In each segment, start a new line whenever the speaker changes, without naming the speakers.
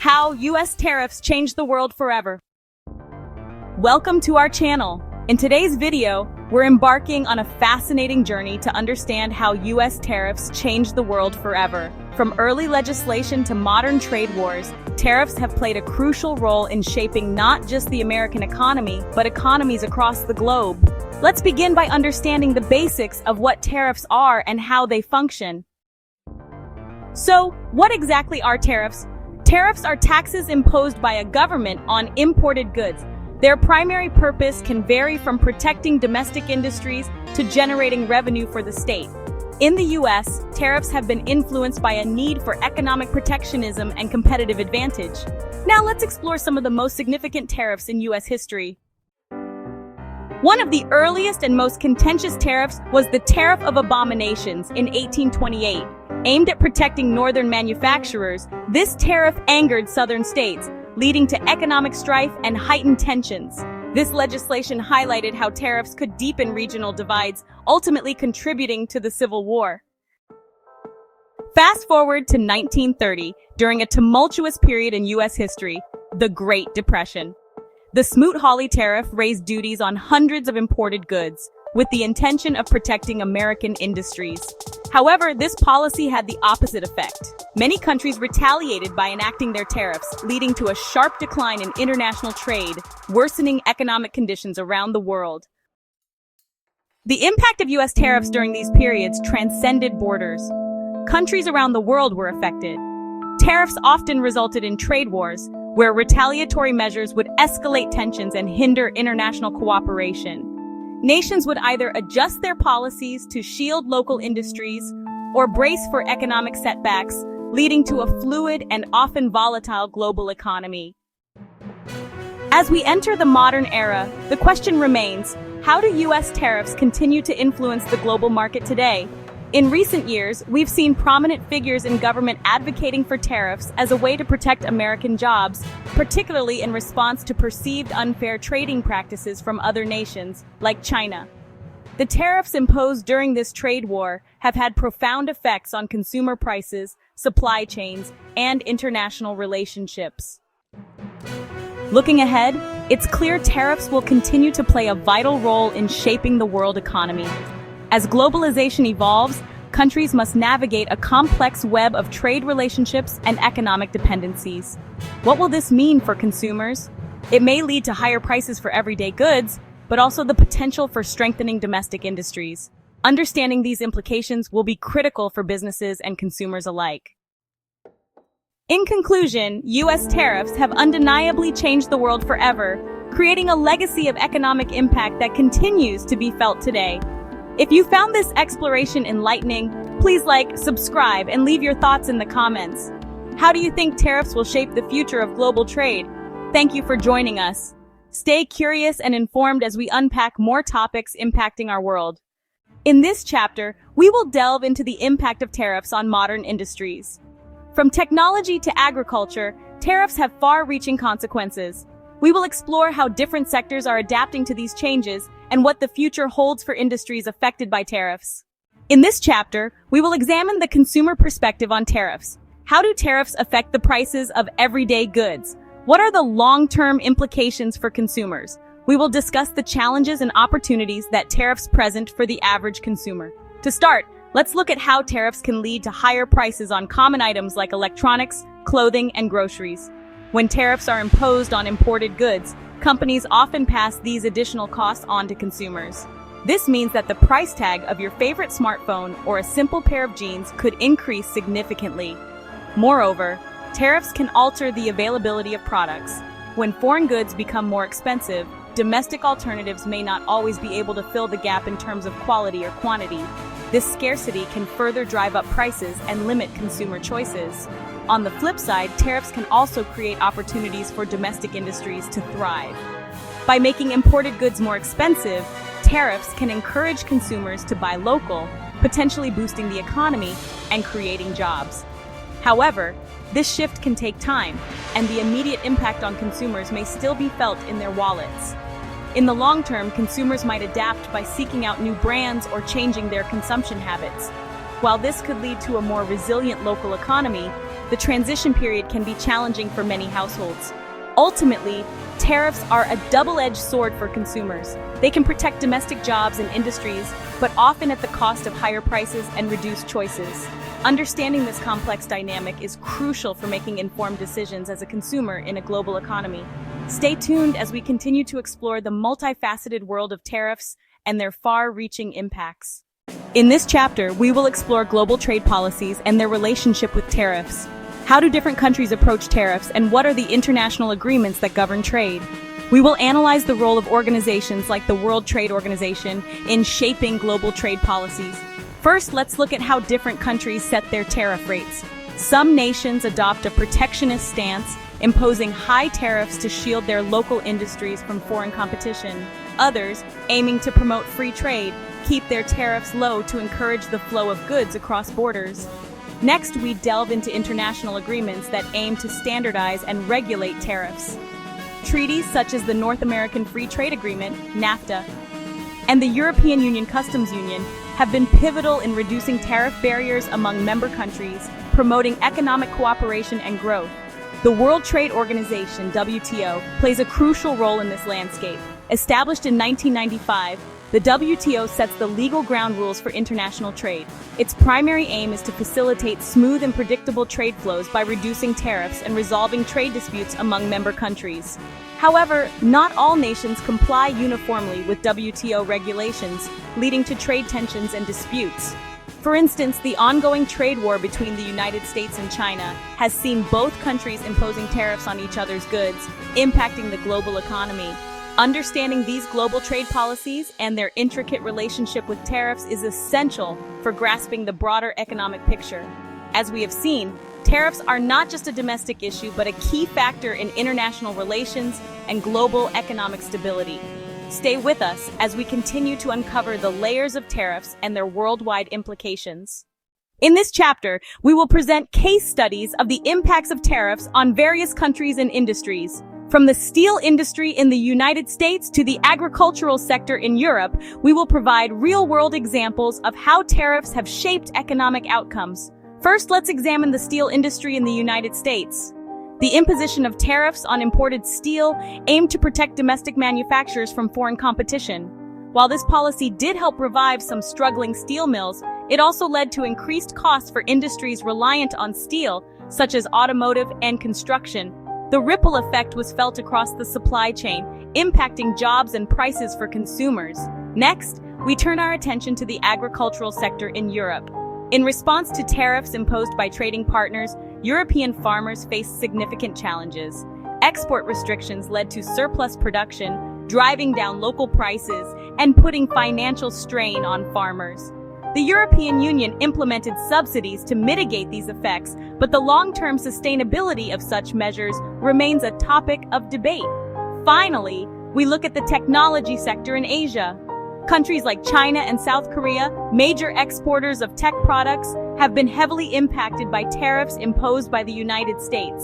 How U.S. tariffs changed the world forever. Welcome to our channel. In today's video, we're embarking on a fascinating journey to understand how U.S. tariffs changed the world forever. From early legislation to modern trade wars, tariffs have played a crucial role in shaping not just the American economy, but economies across the globe. Let's begin by understanding the basics of what tariffs are and how they function. So, what exactly are tariffs? Tariffs are taxes imposed by a government on imported goods. Their primary purpose can vary from protecting domestic industries to generating revenue for the state. In the U.S., tariffs have been influenced by a need for economic protectionism and competitive advantage. Now let's explore some of the most significant tariffs in U.S. history. One of the earliest and most contentious tariffs was the Tariff of Abominations in 1828. Aimed at protecting northern manufacturers, this tariff angered southern states, leading to economic strife and heightened tensions. This legislation highlighted how tariffs could deepen regional divides, ultimately contributing to the Civil War. Fast forward to 1930, during a tumultuous period in U.S. history, the Great Depression. The Smoot-Hawley Tariff raised duties on hundreds of imported goods, with the intention of protecting American industries. However, this policy had the opposite effect. Many countries retaliated by enacting their tariffs, leading to a sharp decline in international trade, worsening economic conditions around the world. The impact of U.S. tariffs during these periods transcended borders. Countries around the world were affected. Tariffs often resulted in trade wars, where retaliatory measures would escalate tensions and hinder international cooperation. Nations would either adjust their policies to shield local industries or brace for economic setbacks, leading to a fluid and often volatile global economy. As we enter the modern era, the question remains, how do U.S. tariffs continue to influence the global market today? In recent years, we've seen prominent figures in government advocating for tariffs as a way to protect American jobs, particularly in response to perceived unfair trading practices from other nations, like China. The tariffs imposed during this trade war have had profound effects on consumer prices, supply chains, and international relationships. Looking ahead, it's clear tariffs will continue to play a vital role in shaping the world economy. As globalization evolves, countries must navigate a complex web of trade relationships and economic dependencies. What will this mean for consumers? It may lead to higher prices for everyday goods, but also the potential for strengthening domestic industries. Understanding these implications will be critical for businesses and consumers alike. In conclusion, U.S. tariffs have undeniably changed the world forever, creating a legacy of economic impact that continues to be felt today. If you found this exploration enlightening, please like, subscribe, and leave your thoughts in the comments. How do you think tariffs will shape the future of global trade? Thank you for joining us. Stay curious and informed as we unpack more topics impacting our world. In this chapter, we will delve into the impact of tariffs on modern industries. From technology to agriculture, tariffs have far-reaching consequences. We will explore how different sectors are adapting to these changes and what the future holds for industries affected by tariffs. In this chapter, we will examine the consumer perspective on tariffs. How do tariffs affect the prices of everyday goods? What are the long-term implications for consumers? We will discuss the challenges and opportunities that tariffs present for the average consumer. To start, let's look at how tariffs can lead to higher prices on common items like electronics, clothing, and groceries. When tariffs are imposed on imported goods, companies often pass these additional costs on to consumers. This means that the price tag of your favorite smartphone or a simple pair of jeans could increase significantly. Moreover, tariffs can alter the availability of products. When foreign goods become more expensive, domestic alternatives may not always be able to fill the gap in terms of quality or quantity. This scarcity can further drive up prices and limit consumer choices. On the flip side, tariffs can also create opportunities for domestic industries to thrive. By making imported goods more expensive, tariffs can encourage consumers to buy local, potentially boosting the economy and creating jobs. However, this shift can take time, and the immediate impact on consumers may still be felt in their wallets. In the long term, consumers might adapt by seeking out new brands or changing their consumption habits. While this could lead to a more resilient local economy, the transition period can be challenging for many households. Ultimately, tariffs are a double-edged sword for consumers. They can protect domestic jobs and industries, but often at the cost of higher prices and reduced choices. Understanding this complex dynamic is crucial for making informed decisions as a consumer in a global economy. Stay tuned as we continue to explore the multifaceted world of tariffs and their far-reaching impacts. In this chapter, we will explore global trade policies and their relationship with tariffs. How do different countries approach tariffs, and what are the international agreements that govern trade? We will analyze the role of organizations like the World Trade Organization in shaping global trade policies. First, let's look at how different countries set their tariff rates. Some nations adopt a protectionist stance, imposing high tariffs to shield their local industries from foreign competition. Others, aiming to promote free trade, keep their tariffs low to encourage the flow of goods across borders. Next, we delve into international agreements that aim to standardize and regulate tariffs. Treaties such as the North American Free Trade Agreement, NAFTA, and the European Union Customs Union have been pivotal in reducing tariff barriers among member countries, promoting economic cooperation and growth. The World Trade Organization, WTO, plays a crucial role in this landscape. Established in 1995, the WTO sets the legal ground rules for international trade. Its primary aim is to facilitate smooth and predictable trade flows by reducing tariffs and resolving trade disputes among member countries. However, not all nations comply uniformly with WTO regulations, leading to trade tensions and disputes. For instance, the ongoing trade war between the United States and China has seen both countries imposing tariffs on each other's goods, impacting the global economy. Understanding these global trade policies and their intricate relationship with tariffs is essential for grasping the broader economic picture. As we have seen, tariffs are not just a domestic issue, but a key factor in international relations and global economic stability. Stay with us as we continue to uncover the layers of tariffs and their worldwide implications. In this chapter, we will present case studies of the impacts of tariffs on various countries and industries. From the steel industry in the United States to the agricultural sector in Europe, we will provide real-world examples of how tariffs have shaped economic outcomes. First, let's examine the steel industry in the United States. The imposition of tariffs on imported steel aimed to protect domestic manufacturers from foreign competition. While this policy did help revive some struggling steel mills, it also led to increased costs for industries reliant on steel, such as automotive and construction. The ripple effect was felt across the supply chain, impacting jobs and prices for consumers. Next, we turn our attention to the agricultural sector in Europe. In response to tariffs imposed by trading partners, European farmers faced significant challenges. Export restrictions led to surplus production, driving down local prices and putting financial strain on farmers. The European Union implemented subsidies to mitigate these effects, but the long-term sustainability of such measures remains a topic of debate. Finally, we look at the technology sector in Asia. Countries like China and South Korea, major exporters of tech products, have been heavily impacted by tariffs imposed by the United States.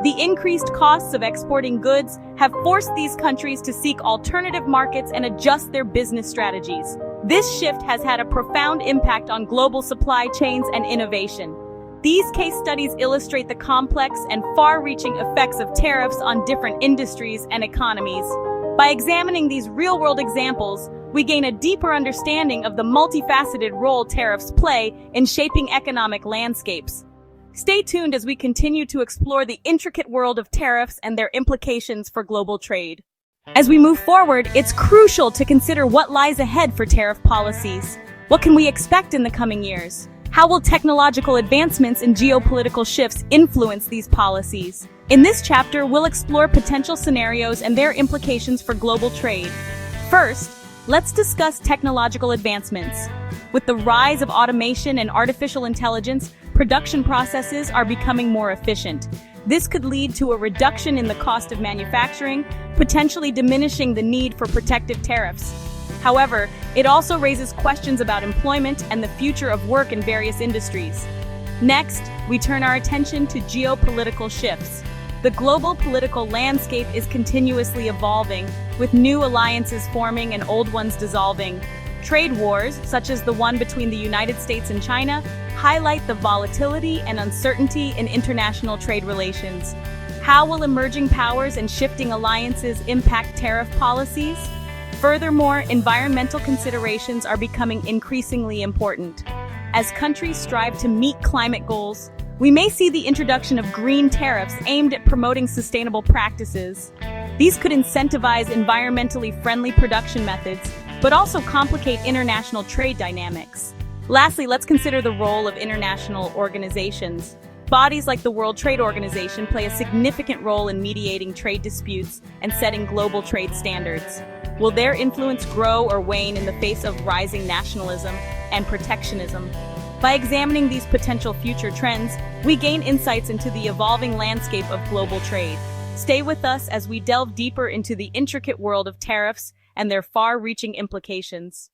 The increased costs of exporting goods have forced these countries to seek alternative markets and adjust their business strategies. This shift has had a profound impact on global supply chains and innovation. These case studies illustrate the complex and far-reaching effects of tariffs on different industries and economies. By examining these real-world examples, we gain a deeper understanding of the multifaceted role tariffs play in shaping economic landscapes. Stay tuned as we continue to explore the intricate world of tariffs and their implications for global trade. As we move forward, it's crucial to consider what lies ahead for tariff policies. What can we expect in the coming years? How will technological advancements and geopolitical shifts influence these policies? In this chapter, we'll explore potential scenarios and their implications for global trade. First, let's discuss technological advancements. With the rise of automation and artificial intelligence, production processes are becoming more efficient. This could lead to a reduction in the cost of manufacturing, potentially diminishing the need for protective tariffs. However, it also raises questions about employment and the future of work in various industries. Next, we turn our attention to geopolitical shifts. The global political landscape is continuously evolving, with new alliances forming and old ones dissolving. Trade wars, such as the one between the United States and China, highlight the volatility and uncertainty in international trade relations. How will emerging powers and shifting alliances impact tariff policies? Furthermore, environmental considerations are becoming increasingly important. As countries strive to meet climate goals, we may see the introduction of green tariffs aimed at promoting sustainable practices. These could incentivize environmentally friendly production methods, but also complicate international trade dynamics. Lastly, let's consider the role of international organizations. Bodies like the World Trade Organization play a significant role in mediating trade disputes and setting global trade standards. Will their influence grow or wane in the face of rising nationalism and protectionism? By examining these potential future trends, we gain insights into the evolving landscape of global trade. Stay with us as we delve deeper into the intricate world of tariffs and their far-reaching implications.